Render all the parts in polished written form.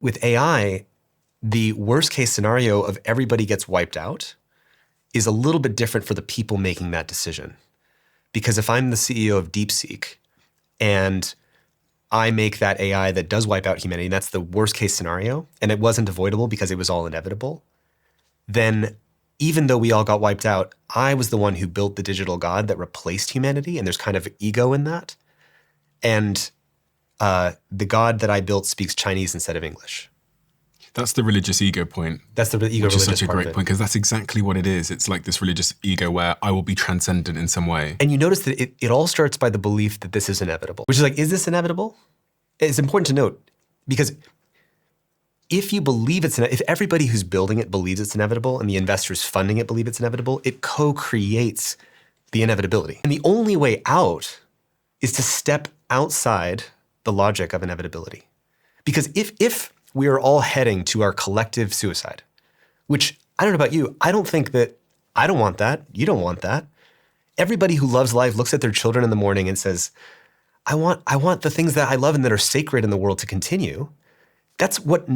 with AI, the worst case scenario of everybody gets wiped out is a little bit different for the people making that decision. Because if I'm the CEO of DeepSeek and I make that AI that does wipe out humanity, and that's the worst case scenario, and it wasn't avoidable because it was all inevitable, then even though we all got wiped out, I was the one who built the digital god that replaced humanity, and there's kind of ego in that. And the god that I built speaks Chinese instead of English. That's the religious ego point. That's the ego which religious is such a part great of it. point, because that's exactly what it is. It's like this religious ego where I will be transcendent in some way. And you notice that it all starts by the belief that this is inevitable, which is like, is this inevitable? It's important to note, because if you believe if everybody who's building it believes it's inevitable and the investors funding it believe it's inevitable, it co-creates the inevitability. And the only way out is to step outside the logic of inevitability. Because if we are all heading to our collective suicide, which I don't know about you, I don't want that, you don't want that. Everybody who loves life looks at their children in the morning and says, I want the things that I love and that are sacred in the world to continue. That's what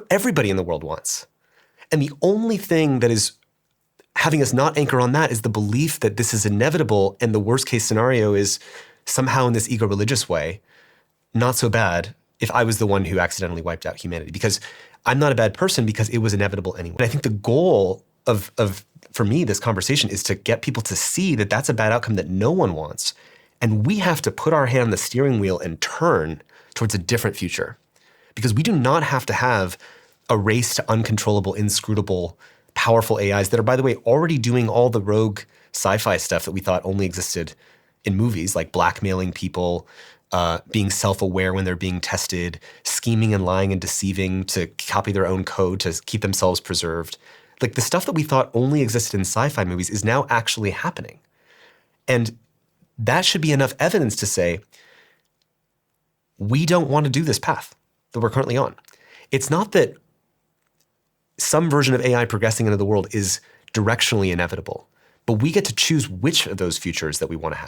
everybody in the world wants. And the only thing that is having us not anchor on that is the belief that this is inevitable, and the worst case scenario is somehow in this ego-religious way, not so bad if I was the one who accidentally wiped out humanity, because I'm not a bad person because it was inevitable anyway. And I think the goal of for me, this conversation is to get people to see that that's a bad outcome that no one wants. And we have to put our hand on the steering wheel and turn towards a different future. Because we do not have to have a race to uncontrollable, inscrutable, powerful AIs that are, by the way, already doing all the rogue sci-fi stuff that we thought only existed in movies, like blackmailing people, being self-aware when they're being tested, scheming and lying and deceiving to copy their own code to keep themselves preserved. Like the stuff that we thought only existed in sci-fi movies is now actually happening. And that should be enough evidence to say, we don't want to do this path that we're currently on. It's not that some version of AI progressing into the world is directionally inevitable, but we get to choose which of those futures that we want to have.